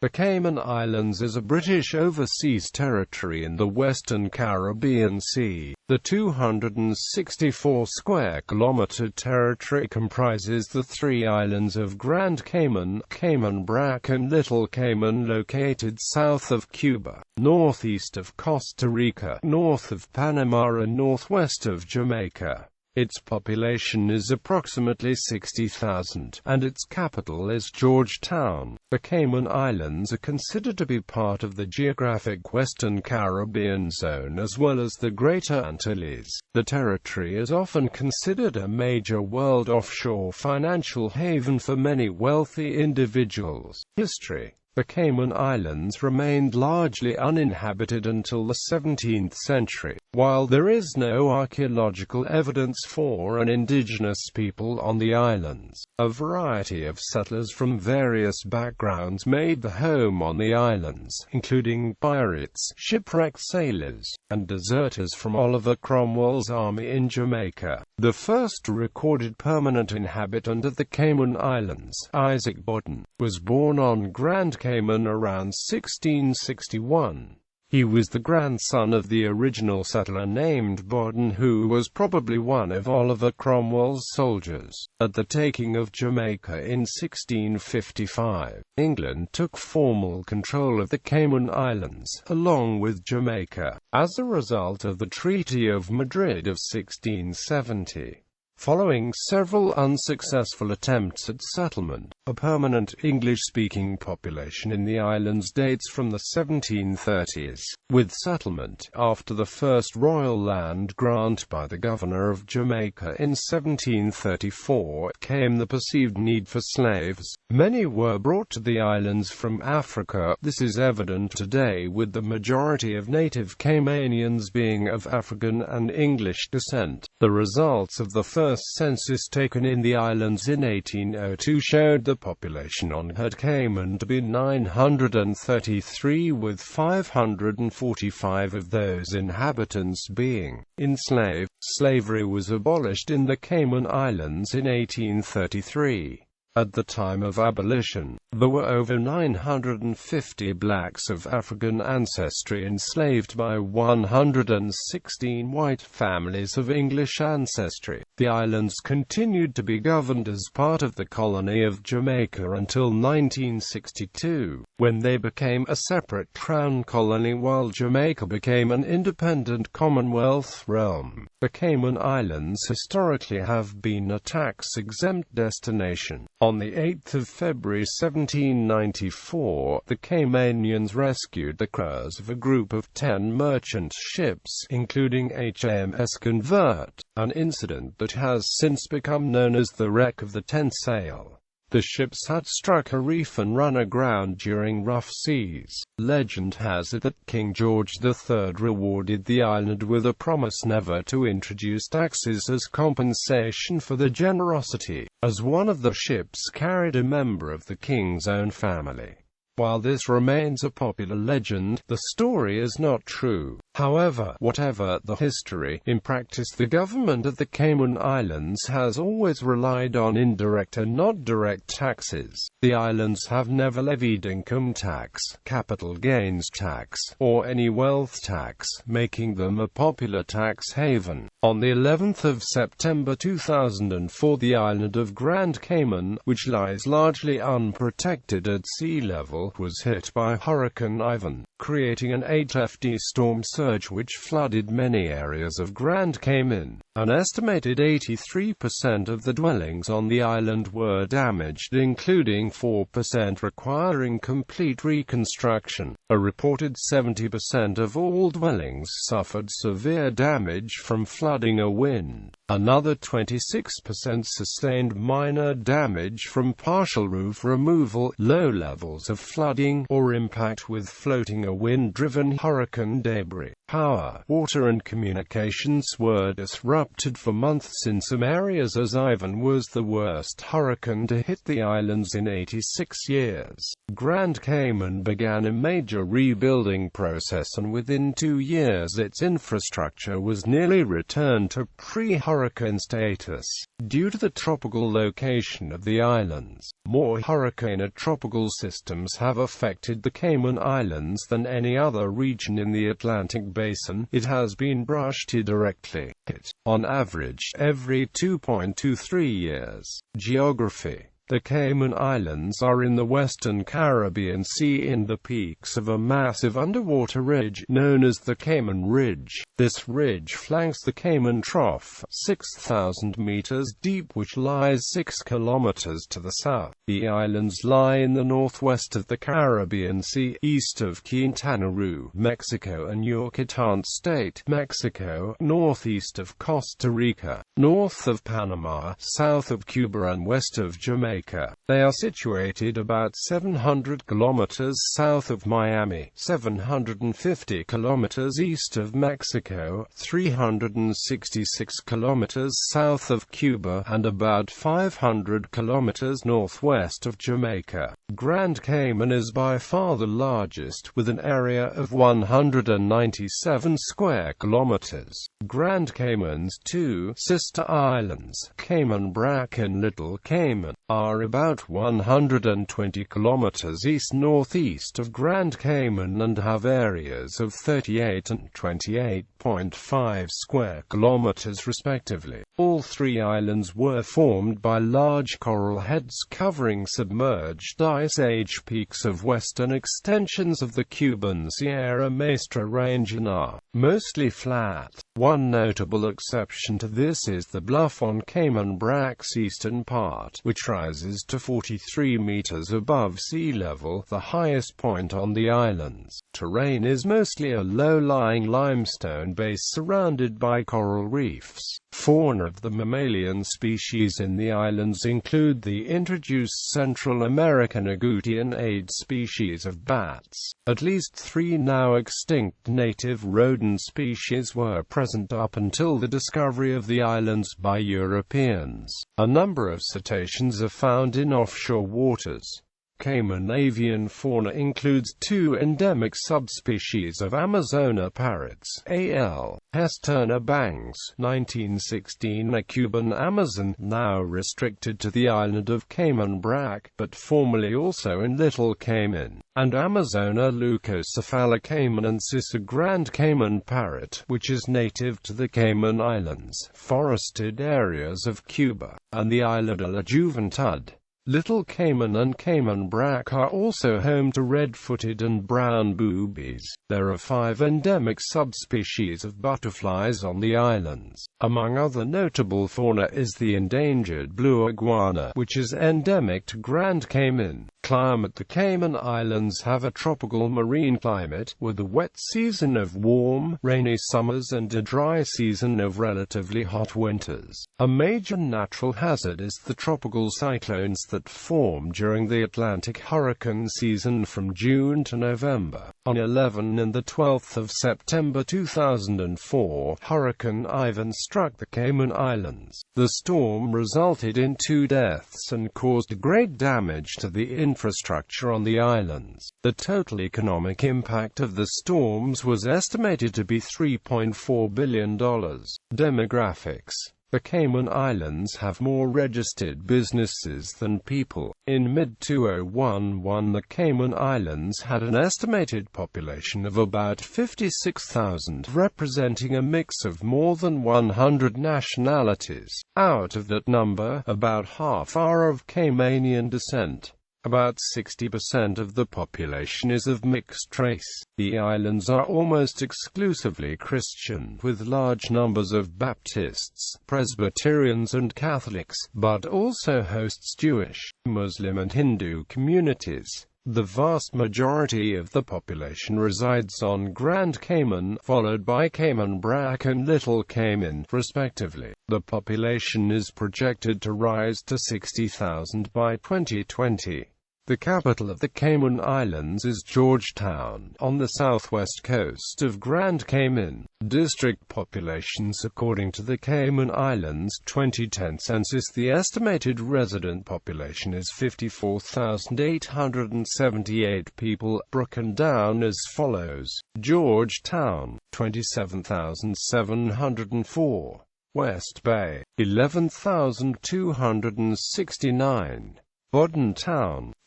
The Cayman Islands is a British overseas territory in the Western Caribbean Sea. The 264 square kilometre territory comprises the three islands of Grand Cayman, Cayman Brac and Little Cayman, located south of Cuba, northeast of Costa Rica, north of Panama and northwest of Jamaica. Its population is approximately 60,000, and its capital is George Town. The Cayman Islands are considered to be part of the geographic Western Caribbean zone as well as the Greater Antilles. The territory is often considered a major world offshore financial haven for many wealthy individuals. History. The Cayman Islands remained largely uninhabited until the 17th century. While there is no archaeological evidence for an indigenous people on the islands, a variety of settlers from various backgrounds made the home on the islands, including pirates, shipwrecked sailors, and deserters from Oliver Cromwell's army in Jamaica. The first recorded permanent inhabitant of the Cayman Islands, Isaac Bodden, was born on Grand Cayman around 1661. He was the grandson of the original settler named Bodden, who was probably one of Oliver Cromwell's soldiers. At the taking of Jamaica in 1655, England took formal control of the Cayman Islands, along with Jamaica, as a result of the Treaty of Madrid of 1670. Following several unsuccessful attempts at settlement, a permanent English-speaking population in the islands dates from the 1730s, with settlement after the first royal land grant by the governor of Jamaica in 1734 came the perceived need for slaves. Many were brought to the islands from Africa. This is evident today, with the majority of native Caymanians being of African and English descent. The results of the first census taken in the islands in 1802 showed the population on Head Cayman to be 933, with 545 of those inhabitants being enslaved. Slavery was abolished in the Cayman Islands in 1833. At the time of abolition, there were over 950 blacks of African ancestry enslaved by 116 white families of English ancestry. The islands continued to be governed as part of the colony of Jamaica until 1962, when they became a separate crown colony while Jamaica became an independent Commonwealth realm. The Cayman Islands historically have been a tax-exempt destination. On the 8th of February 1794, the Caymanians rescued the crews of a group of 10 merchant ships, including HMS Convert, an incident that has since become known as the Wreck of the 10 Sail. The ships had struck a reef and run aground during rough seas. Legend has it that King George III rewarded the island with a promise never to introduce taxes as compensation for the generosity, as one of the ships carried a member of the king's own family. While this remains a popular legend, the story is not true. However, whatever the history, in practice the government of the Cayman Islands has always relied on indirect and not direct taxes. The islands have never levied income tax, capital gains tax, or any wealth tax, making them a popular tax haven. On the 11th of September 2004, the island of Grand Cayman, which lies largely unprotected at sea level, was hit by Hurricane Ivan, creating an 8FD storm surge which flooded many areas of Grand Cayman. An estimated 83% of the dwellings on the island were damaged, including 4% requiring complete reconstruction. A reported 70% of all dwellings suffered severe damage from flooding or wind. Another 26% sustained minor damage from partial roof removal, low levels of flooding, or impact with floating or wind-driven hurricane debris. Power, water and communications were disrupted for months in some areas as Ivan was the worst hurricane to hit the islands in 86 years. Grand Cayman began a major rebuilding process, and within 2 years its infrastructure was nearly returned to pre-hurricane status. Due to the tropical location of the islands, more hurricane tropical systems have affected the Cayman Islands than any other region in the Atlantic Basin. It has been brushed directly hit, on average, every 2.23 years. Geography. The Cayman Islands are in the western Caribbean Sea in the peaks of a massive underwater ridge known as the Cayman Ridge. This ridge flanks the Cayman Trough, 6,000 meters deep, which lies 6 kilometers to the south. The islands lie in the northwest of the Caribbean Sea, east of Quintana Roo, Mexico, and Yucatan State, Mexico, northeast of Costa Rica, north of Panama, south of Cuba, and west of Jamaica. They are situated about 700 kilometers south of Miami, 750 kilometers east of Mexico, 366 kilometers south of Cuba, and about 500 kilometers northwest of Jamaica. Grand Cayman is by far the largest, with an area of 197 square kilometers. Grand Cayman's two sister islands, Cayman Brac and Little Cayman, are about 120 kilometers east-northeast of Grand Cayman and have areas of 38 and 28.5 square kilometers respectively. All three islands were formed by large coral heads covering submerged Ice Age peaks of western extensions of the Cuban Sierra Maestra Range and are mostly flat. One notable exception to this is the bluff on Cayman Brac's eastern part, which rises to 43 meters above sea level, the highest point on the islands. Terrain is mostly a low-lying limestone base surrounded by coral reefs. Fauna of the mammalian species in the islands include the introduced Central American agouti-and species of bats. At least 3 now extinct native rodent species were present up until the discovery of the islands by Europeans. A number of cetaceans are found in offshore waters. Cayman avian fauna includes 2 endemic subspecies of Amazona parrots, A.L. Hesterna bangs, 1916, a Cuban Amazon, now restricted to the island of Cayman Brac, but formerly also in Little Cayman, and Amazona leucocephalocaymanensis, a Grand Cayman parrot, which is native to the Cayman Islands, forested areas of Cuba, and the island of La Juventud. Little Cayman and Cayman Brac are also home to red-footed and brown boobies. There are 5 endemic subspecies of butterflies on the islands. Among other notable fauna is the endangered blue iguana, which is endemic to Grand Cayman. Climate. The Cayman Islands have a tropical marine climate, with a wet season of warm, rainy summers and a dry season of relatively hot winters. A major natural hazard is the tropical cyclones that form during the Atlantic hurricane season from June to November. On 11 and the 12th of September 2004, Hurricane Ivan struck the Cayman Islands. The storm resulted in 2 deaths and caused great damage to the infrastructure on the islands. The total economic impact of the storms was estimated to be $3.4 billion. Demographics. The Cayman Islands have more registered businesses than people. In mid-2011, the Cayman Islands had an estimated population of about 56,000, representing a mix of more than 100 nationalities. Out of that number, about half are of Caymanian descent. About 60% of the population is of mixed race. The islands are almost exclusively Christian, with large numbers of Baptists, Presbyterians and Catholics, but also hosts Jewish, Muslim and Hindu communities. The vast majority of the population resides on Grand Cayman, followed by Cayman Brac and Little Cayman, respectively. The population is projected to rise to 60,000 by 2020. The capital of the Cayman Islands is George Town, on the southwest coast of Grand Cayman. District populations. According to the Cayman Islands 2010 census, the estimated resident population is 54,878 people, broken down as follows: George Town, 27,704. West Bay, 11,269. Bodden Town,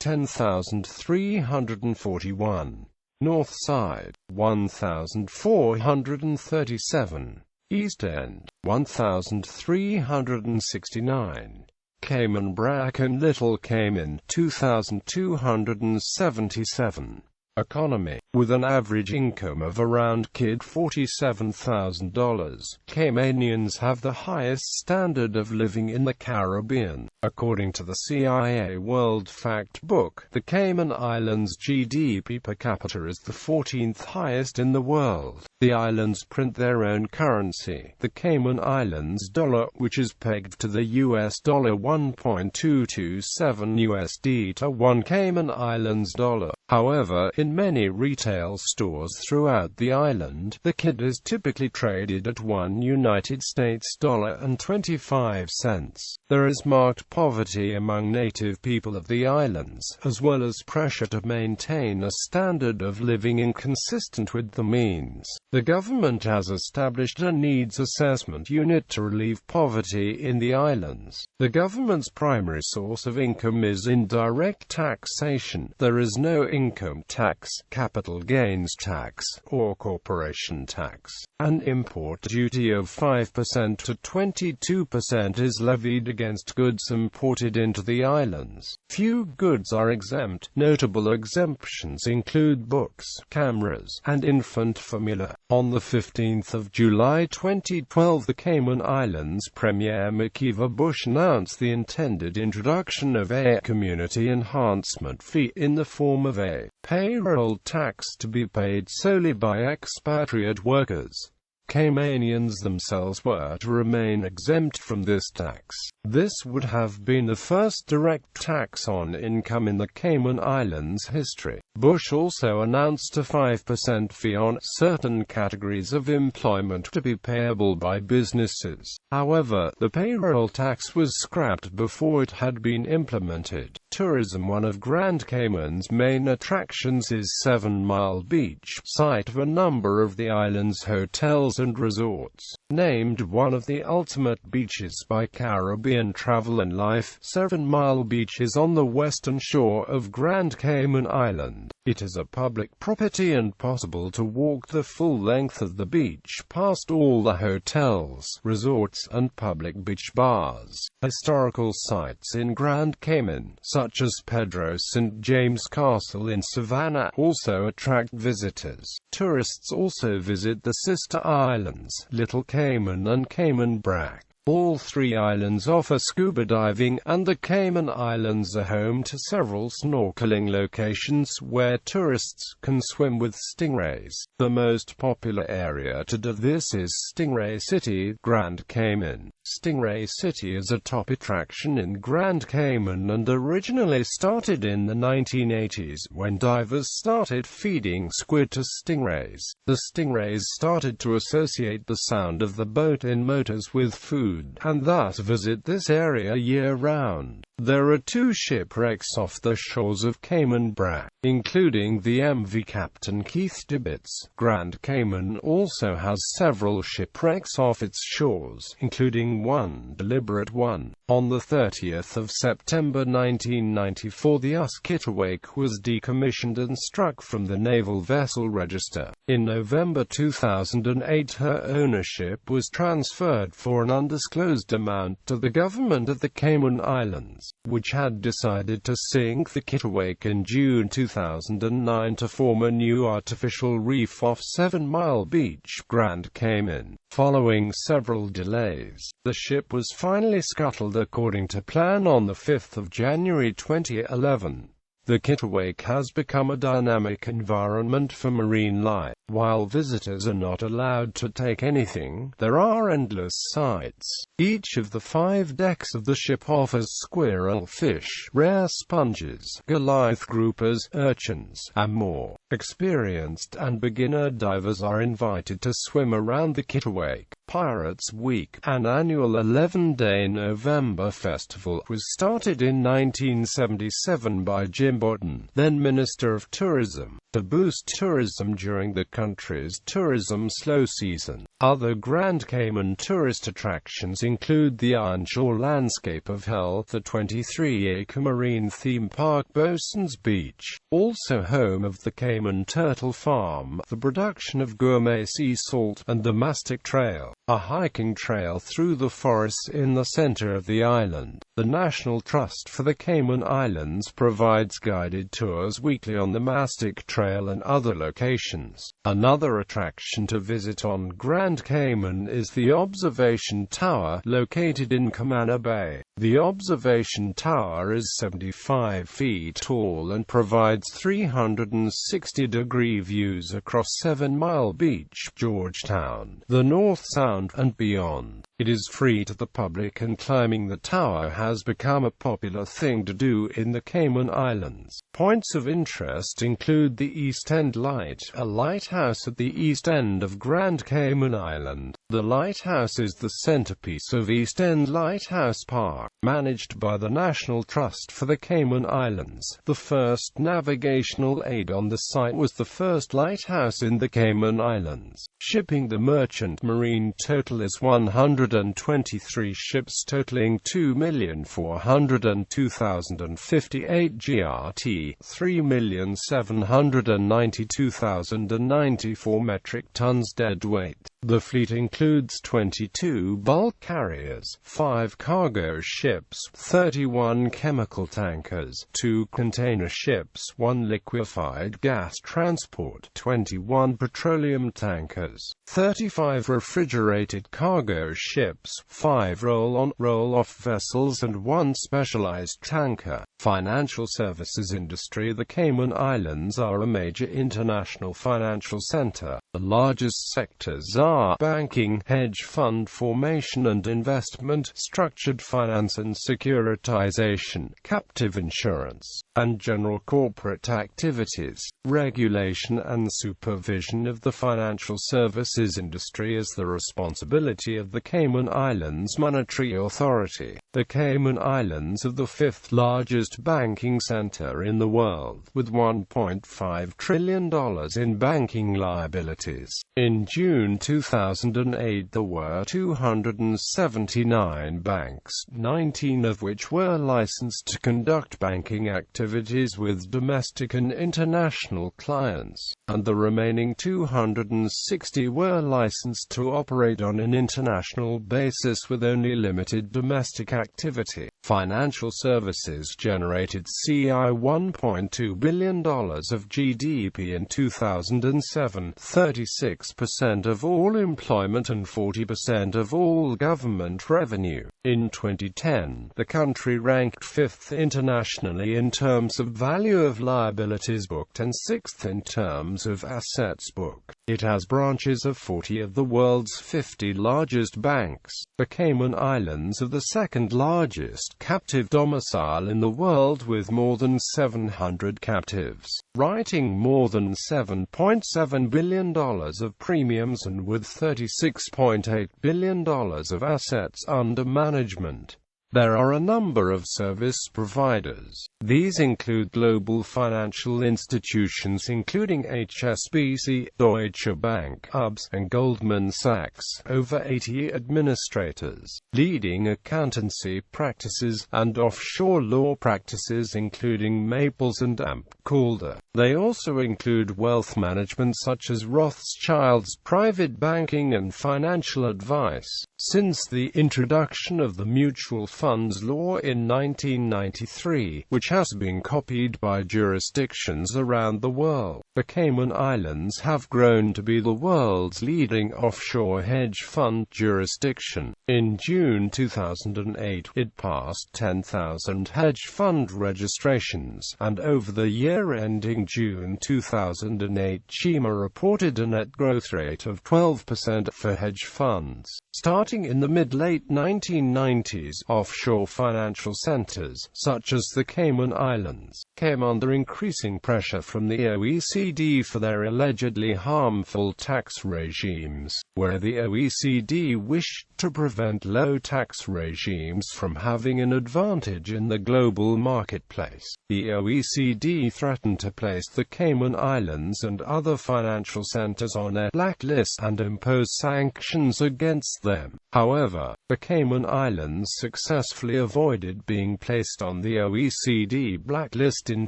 10,341. North Side, 1,437. East End, 1,369. Cayman Brac and Little Cayman, 2,277. Economy. With an average income of around $47,000, Caymanians have the highest standard of living in the Caribbean. According to the CIA World Fact Book, the Cayman Islands' GDP per capita is the 14th highest in the world. The islands print their own currency, the Cayman Islands dollar, which is pegged to the US dollar, 1.227 USD to 1 Cayman Islands dollar. However, in many retail stores throughout the island, the kit is typically traded at $1.25. There is marked poverty among native people of the islands, as well as pressure to maintain a standard of living inconsistent with the means. The government has established a needs assessment unit to relieve poverty in the islands. The government's primary source of income is indirect taxation. There is no income tax, capital gains tax, or corporation tax. An import duty of 5% to 22% is levied against goods imported into the islands. Few goods are exempt. Notable exemptions include books, cameras, and infant formula. On the 15th of July 2012, the Cayman Islands Premier McKeever Bush announced the intended introduction of a community enhancement fee in the form of a payroll tax to be paid solely by expatriate workers. Caymanians themselves were to remain exempt from this tax. This would have been the first direct tax on income in the Cayman Islands history. Bush also announced a 5% fee on certain categories of employment to be payable by businesses. However, the payroll tax was scrapped before it had been implemented. Tourism. One of Grand Cayman's main attractions is 7 Mile Beach, site of a number of the island's hotels and resorts. Named one of the ultimate beaches by Caribbean Travel and Life, 7 Mile Beach is on the western shore of Grand Cayman Island. It is a public property and possible to walk the full length of the beach past all the hotels, resorts, and public beach bars. Historical sites in Grand Cayman, such as Pedro St. James Castle in Savannah, also attract visitors. Tourists also visit the sister islands, Little Cayman and Cayman Brac. All three islands offer scuba diving, and the Cayman Islands are home to several snorkeling locations where tourists can swim with stingrays. The most popular area to do this is Stingray City, Grand Cayman. Stingray City is a top attraction in Grand Cayman and originally started in the 1980s when divers started feeding squid to stingrays. The stingrays started to associate the sound of the boat in motors with food, and thus visit this area year-round. There are 2 shipwrecks off the shores of Cayman Brac, including the MV Captain Keith Tibbets. Grand Cayman also has several shipwrecks off its shores, including one deliberate one. On the 30th of September 1994, the US Kittiwake was decommissioned and struck from the Naval Vessel Register. In November 2008, her ownership was transferred for an undisclosed amount to the government of the Cayman Islands, which had decided to sink the Kittiwake in June 2009 to form a new artificial reef off 7 Mile Beach, Grand Cayman. Following several delays, the ship was finally scuttled according to plan on the 5th of January 2011. The Kittiwake has become a dynamic environment for marine life. While visitors are not allowed to take anything, there are endless sights. Each of the 5 decks of the ship offers squirrel fish, rare sponges, Goliath groupers, urchins, and more. Experienced and beginner divers are invited to swim around the Kittiwake. Pirates Week, an annual 11-day November festival, was started in 1977 by Jim Button, then Minister of Tourism, to boost tourism during the country's tourism slow season. Other Grand Cayman tourist attractions include the onshore landscape of Hell, the 23-acre marine theme park Bosun's Beach, also home of the Cayman Turtle Farm, the production of gourmet sea salt, and the Mastic Trail, a hiking trail through the forests in the center of the island. The National Trust for the Cayman Islands provides guided tours weekly on the Mastic Trail and other locations. Another attraction to visit on Grand Cayman is the Observation Tower, located in Camana Bay. The observation tower is 75 feet tall and provides 360-degree views across 7 Mile Beach, George Town, the North Sound, and beyond. It is free to the public, and climbing the tower has become a popular thing to do in the Cayman Islands. Points of interest include the East End Light, a lighthouse at the east end of Grand Cayman Island. The lighthouse is the centerpiece of East End Lighthouse Park, managed by the National Trust for the Cayman Islands. The first navigational aid on the site was the first lighthouse in the Cayman Islands. Shipping. The merchant marine total is 123 ships totaling 2,402,058 GRT, 3,792,094 metric tons deadweight. The fleet includes 22 bulk carriers, 5 cargo ships, 31 chemical tankers, 2 container ships, 1 liquefied gas transport, 21 petroleum tankers, 35 refrigerated cargo ships, 5 roll-on, roll-off vessels, and 1 specialized tanker. Financial services industry. The Cayman Islands are a major international financial center. The largest sectors are banking, hedge fund formation and investment, structured finance and securitization, captive insurance, and general corporate activities. Regulation and supervision of the financial services industry is the responsibility of the Cayman Islands Monetary Authority. The Cayman Islands are the 5th largest banking center in the world, with $1.5 trillion in banking liabilities. In June 2008 there were 279 banks, 19 of which were licensed to conduct banking activities with domestic and international clients, and the remaining 260 were licensed to operate on an international basis with only limited domestic activity. Financial services generated $1.2 billion of GDP in 2007, 36% of all employment and 40% of all government revenue. In 2010, the country ranked 5th internationally in terms of value of liabilities booked and 6th in terms of assets booked. It has branches of 40 of the world's 50 largest banks. The Cayman Islands are the 2nd largest captive domicile in the world, with more than 700 captives, writing more than $7.7 billion of premiums and with $36.8 billion of assets under management. There are a number of service providers. These include global financial institutions including HSBC, Deutsche Bank, UBS, and Goldman Sachs, over 80 administrators, leading accountancy practices, and offshore law practices including Maples and Amp Calder. They also include wealth management such as Rothschilds, private banking and financial advice. Since the introduction of the mutual funds law in 1993, which has been copied by jurisdictions around the world, the Cayman Islands have grown to be the world's leading offshore hedge fund jurisdiction. In June 2008, it passed 10,000 hedge fund registrations, and over the year ending June 2008, CIMA reported a net growth rate of 12% for hedge funds. Starting in the mid-late 1990s, offshore financial centers, such as the Cayman Islands, came under increasing pressure from the OECD for their allegedly harmful tax regimes, where the OECD wished to prevent low tax regimes from having an advantage in the global marketplace. The OECD threatened to place the Cayman Islands and other financial centers on a blacklist and impose sanctions against them. However, the Cayman Islands successfully avoided being placed on the OECD blacklist in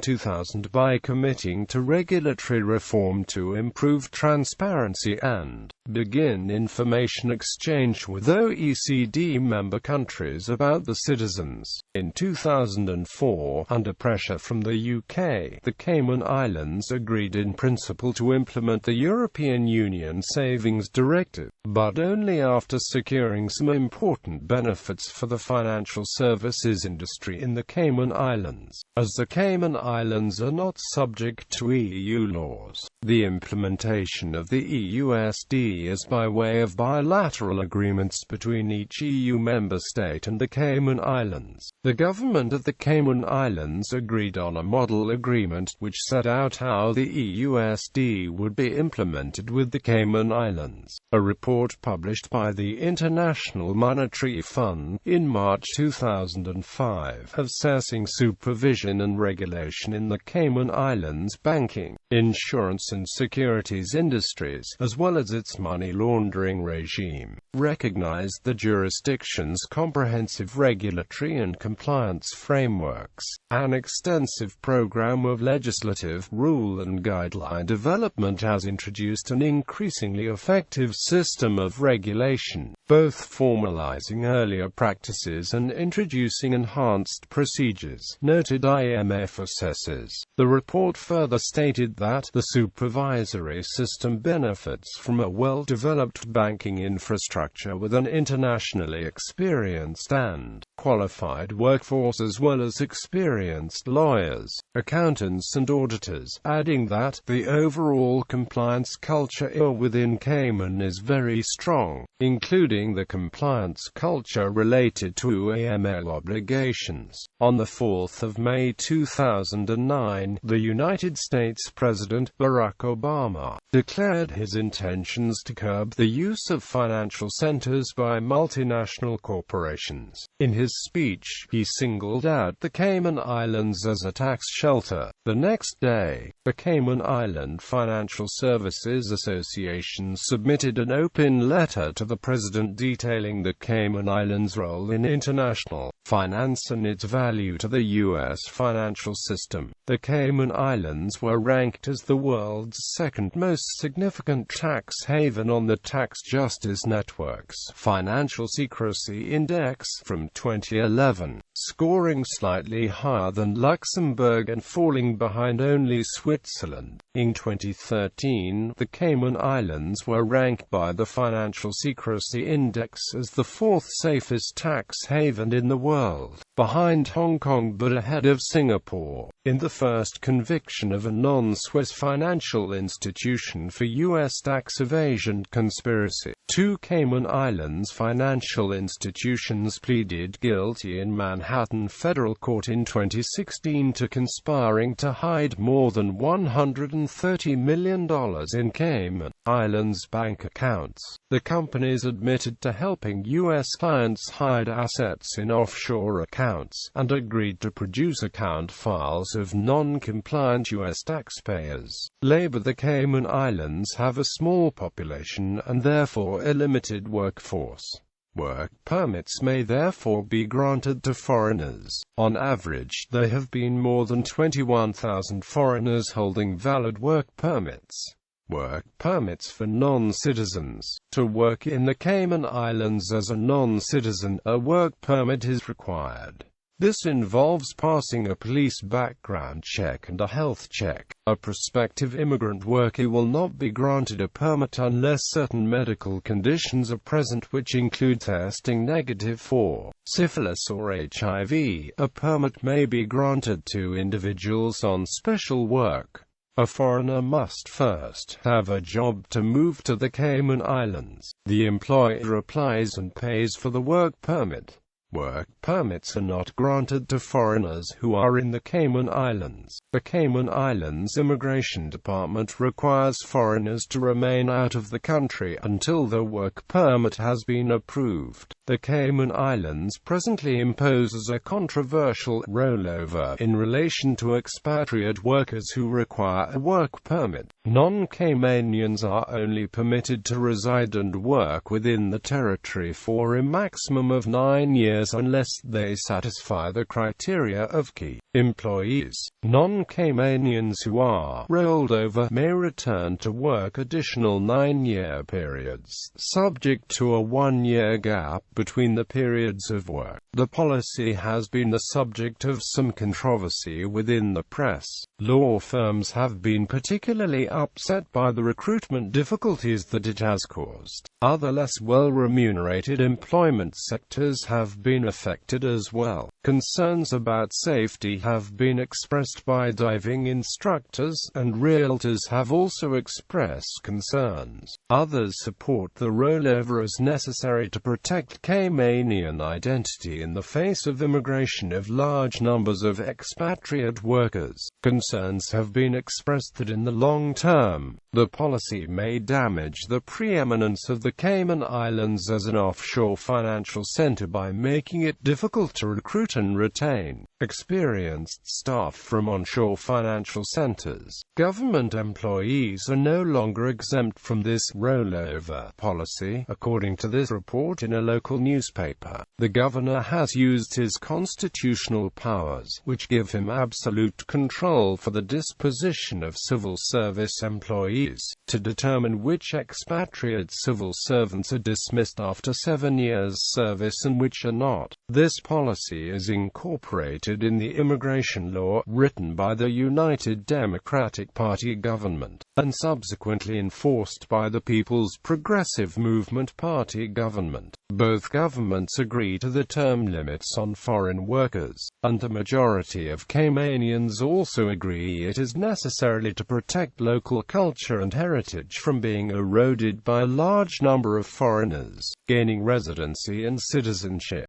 2000 by committing to regulatory reform to improve transparency and begin information exchange with OECD member countries about the citizens. In 2004, under pressure from the UK, the Cayman Islands agreed in principle to implement the European Union Savings Directive, but only after securing some important benefits for the financial services industry in the Cayman Islands. As the Cayman Islands are not subject to EU laws, the implementation of the EUSD is by way of bilateral agreements between each EU member state and the Cayman Islands. The government of the Cayman Islands agreed on a model agreement which set out how the EUSD would be implemented with the Cayman Islands. A report published by the International Monetary Fund in March 2005, assessing supervision and regulation in the Cayman Islands banking, insurance and securities industries, as well as its money laundering regime, recognized the jurisdiction's comprehensive regulatory and compliance frameworks. An extensive program of legislative, rule and guideline development has introduced an increasingly effective system of regulation, both formalizing earlier practices and introducing enhanced procedures, noted IMF assessors. The report further stated that the supervisory system benefits from a well-developed banking infrastructure with an internationally experienced and qualified workforce as well as experienced lawyers, accountants and auditors, adding that the overall compliance culture within Cayman is very strong, including the compliance culture related to AML obligations. On the 4th of May 2009, the United States President Barack Obama declared his intentions to curb the use of financial centers by multinational corporations. In his speech, he singled out the Cayman Islands as a tax shelter. The next day, the Cayman Island Financial Services Association submitted an open letter to the president detailing the Cayman Islands' role in international finance and its value to the U.S. financial system. The Cayman Islands were ranked as the world's second most significant tax haven on the Tax Justice Network's Financial Secrecy Index from 2011, scoring slightly higher than Luxembourg and falling behind only Switzerland. In 2013, the Cayman Islands were ranked by the Financial Secrecy Index as the fourth safest tax haven in the world, behind Hong Kong but ahead of Singapore. In the first conviction of a non-Swiss financial institution for U.S. tax evasion conspiracy, 2 Cayman Islands financial institutions pleaded guilty in Manhattan Federal Court in 2016 to conspiring to hide more than $130 million in Cayman Islands bank accounts. The companies admitted to helping U.S. clients hide assets in offshore accounts, and agreed to produce account files of non-compliant U.S. taxpayers. The Cayman Islands have a small population and therefore a limited workforce. Work permits may therefore be granted to foreigners. On average, there have been more than 21,000 foreigners holding valid work permits. Work permits for non-citizens. To work in the Cayman Islands as a non-citizen, a work permit is required. This involves passing a police background check and a health check. A prospective immigrant worker will not be granted a permit unless certain medical conditions are present, which include testing negative for syphilis or HIV. A permit may be granted to individuals on special work. A foreigner must first have a job to move to the Cayman Islands. The employer applies and pays for the work permit. Work permits are not granted to foreigners who are in the Cayman Islands. The Cayman Islands Immigration Department requires foreigners to remain out of the country until their work permit has been approved. The Cayman Islands presently imposes a controversial rollover in relation to expatriate workers who require a work permit. Non-Caymanians are only permitted to reside and work within the territory for a maximum of 9 years unless they satisfy the criteria of key employees. Non-Caymanians who are rolled over may return to work additional 9-year periods, subject to a 1-year gap between the periods of work. The policy has been the subject of some controversy within the press. Law firms have been particularly upset by the recruitment difficulties that it has caused. Other less well-remunerated employment sectors have been affected as well. Concerns about safety have been expressed by diving instructors, and realtors have also expressed concerns. Others support the rollover as necessary to protect Caymanian identity in the face of immigration of large numbers of expatriate workers. Concerns have been expressed that in the long term, the policy may damage the preeminence of the Cayman Islands as an offshore financial center by making it difficult to recruit and retain experienced staff from onshore financial centers. Government employees are no longer exempt from this rollover policy, according to this report in a local newspaper. The governor has used his constitutional powers, which give him absolute control for the disposition of civil service employees, to determine which expatriate civil servants are dismissed after 7 years' service and which are not. This policy is incorporated in the immigration law, written by the United Democratic Party government, and subsequently enforced by the People's Progressive Movement Party government. Both governments agree to the term limits on foreign workers, and the majority of Caymanians also agree it is necessary to protect local culture and heritage from being eroded by a large number of foreigners gaining residency and citizenship.